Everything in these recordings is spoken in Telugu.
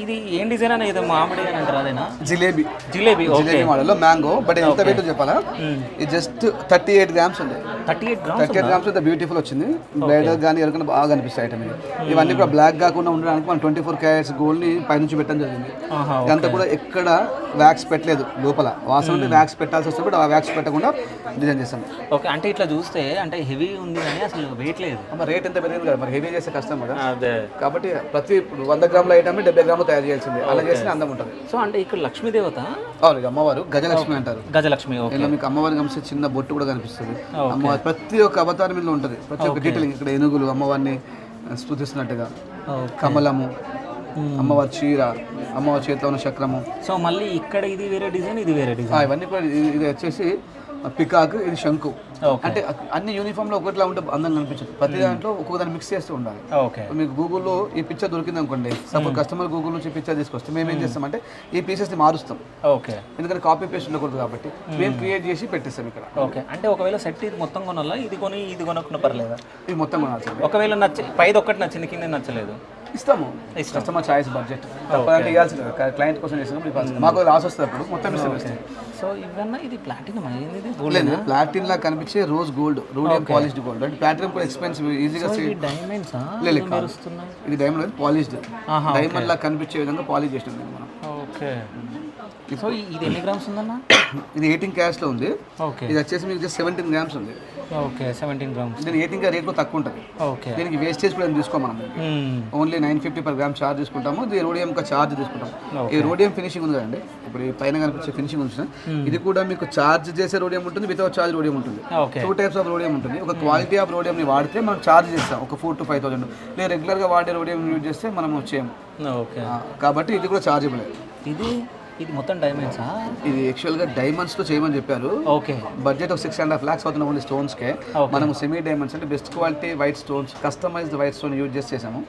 ఇది ఏం డిజైన్ అని ఏదో మామిడి అని అంటారు అదేనా? జిలేబీ జిలేబీ. ఓకే. జిలేబీ మోడల్లో మ్యాంగో. బట్ ఎంత వెయిట్ చెప్పాలా, ఇది జస్ట్ 38 గ్రామ్స్ ఉంది. 38 గ్రామ్స్ అయితే బ్యూటిఫుల్ వచ్చింది. బ్రైడల్ కానీ ఎవరికైనా బాగా అనిపిస్తాయి ఐటమ్ ఇది. ఇవన్నీ కూడా బ్లాక్ కాకుండా ఉండడానికి మనం 24 క్యారెట్స్ గోల్డ్ ని పైనుంచి పెట్టడం జరిగింది. ఇదంతా కూడా ఎక్కడ వ్యాక్స్ పెట్టలేదు, లోపల వాసన వ్యాక్స్ పెట్టాల్సి వస్తే కూడా ఆ వ్యాక్స్ పెట్టకుండా డిజైన్ చేస్తాం. ఓకే. అంటే ఇట్లా చూస్తే అంటే హెవీ ఉంది కానీ అసలు వెయిట్ లేదు. రేట్ ఎంత పెరిగింది కదా, మరి హెవీ చేస్తే కష్టం కదా. అదే. కాబట్టి ప్రతి 100 గ్రాముల ఐటమ్ 70 గ్రాములు తయారు చేయాల్సింది. అలా చేస్తే అందం ఉంటుంది. సో అంటే ఇక్కడ లక్ష్మీ దేవత, అవును, అమ్మవారు గజలక్ష్మి అంటారు. గజలక్ష్మి. ఇలా మీకు అమ్మవారి కనిపిస్తే చిన్న బొట్టు కూడా కనిపిస్తుంది. అమ్మవారి ప్రతి ఒక్క అవతారం మీద ఉంటుంది. ప్రతి ఒక్క డీటెయిలింగ్ ఇక్కడ ఏనుగులు అమ్మవారిని స్తుతిస్తున్నట్టుగా, కమలము, అమ్మవారి చీర, అమ్మవారి చేతిలో ఉన్న చక్రము. సో మళ్ళీ ఇక్కడ ఇది వేరే డిజైన్, ఇది వేరే డిజైన్. ఇవన్నీ కూడా ఇది వచ్చేసి పికాక్, ఇది శంకు. అంటే అన్ని యూనిఫామ్ లో ఒకటిలా ఉంటే అందంగా అనిపించదు. ప్రతి దాంట్లో ఒక్కొక్క దాన్ని మిక్స్ చేస్తూ ఉండాలి. ఓకే. మీకు గూగుల్లో ఈ పిక్చర్ దొరికింది అనుకోండి, సపోజ్ కస్టమర్ గూగుల్ నుంచి పిక్చర్ తీసుకొస్తే మేము ఏం చేస్తామంటే ఈ పీసెస్ ని మారుస్తాం. ఓకే. ఎందుకంటే కాపీ పేస్ట్ ఉండకూడదు కాబట్టి మేము క్రియేట్ చేసి పెట్టిస్తాం ఇక్కడ. ఓకే. అంటే ఒకవేళ సెట్ ఇది మొత్తం కొనాలా, ఇది కొని ఇది కొనకుండా పర్లేదా? ఇది మొత్తం కొనాల్సింది. ఒకవేళ పైది ఒక్కటి నచ్చింది, కింద నచ్చలేదు, ఇస్తాము. కస్టమర్ చాయిస్ బడ్జెట్ తప్పదంటే ఇవ్వాల్సింది. క్లయింట్ కోసం చేస్తాం, మాకు లాస్ వస్తుంది అప్పుడు మొత్తం ఇస్తాం. సో ఇవన్నా ఇది ప్లాటినం అయ్యింది. ప్లాటిన్ లా కనిపించే rose gold, rhodium polished gold. అంటే ప్లాటినం కూడా ఎక్స్పెన్సివ్, ఈజీగా డైమండ్స్. ఇది డైమండ్ పాలిష్డ్, డైమండ్ లా కనిపించే విధంగా పాలిష్ చేసినాం మనం. ఓకే. సో ఇది ఎన్ని గ్రామ్స్ ఉందన్న? ఇది 18 క్యారెట్స్ లో ఉంది. ఓకే. ఇది వచ్చేసి మీకు జస్ట్ 17 గ్రామ్స్ ఉంది. ఓకే. 17 గ్రామ్స్. దీని 18 రేట్ కూడా తక్కువ ఉంటుంది. ఓకే. దీనికి వేస్టేజ్ కూడా తీసుకోం మనం. ఓన్లీ 950 per గ్రామ్ చార్జ్ తీసుకుంటాము. ఇది రోడియం చార్జ్ తీసుకుంటాం. ఈ రోడియం ఫినిషింగ్ ఉంది కదండి, ఇప్పుడు ఈ పైన కనిపించే ఫినిషింగ్ ఉంది, ఇది కూడా మీకు చార్జ్ చేసే రోడియం ఉంటుంది, వితౌట్ చార్జ్ రోడియం ఉంటుంది. 2 types ఆఫ్ రోడియం ఉంటుంది. ఒక క్వాలిటీ ఆఫ్ రోడియం ని వాడితే మనం చార్జ్ చేస్తాం ఒక 4,000 to 5,000. లేదా రెగ్యులర్ గా వాడే రోడియం యూజ్ చేస్తే మనం చేయము. ఓకే. కాబట్టి ఇది కూడా చార్జబుల్. ఇది మొత్తం డైమండ్సా? ఇది యాక్చువల్గా డైమండ్స్ తో చేయమని చెప్పారు. ఓకే. బడ్జెట్ ఆఫ్ 6.5 lakhs అవుతున్న ఓన్లీ స్టోన్స్ కే. మనం సెమీ డైమండ్స్ అంటే best quality white stones, customized white stone use చేసాము.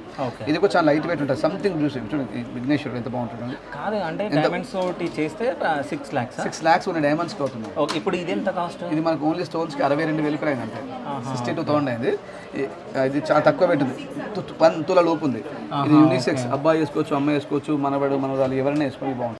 ఇది కూడా చాలా లైట్ వెయిట్ ఉంటుంది. సంథింగ్ చూసి విఘ్నేశ్వరుడు ఎంత బాగుంటుంది కాదు. అంటే డైమండ్స్ తోటి చేస్తే 6 lakhs. 6 lakhs ఉన్న డైమండ్స్ కి అవుతుంది. ఇప్పుడు ఇది ఎంత కాస్ట్? ఇది మనకు ఓన్లీ స్టోన్స్ కి 62,000 అయింది. అంటే 62,000 అయింది. ఇది చాలా తక్కువ పెట్టింది, 1 తుల లోపు ఉంది. ఇది యూనిసెక్స్, అబ్బాయి వేసుకోవచ్చు, అమ్మాయి వేసుకోవచ్చు, మనవడు మనవరాలు ఎవరైనా వేసుకొని బాగుంటుంది.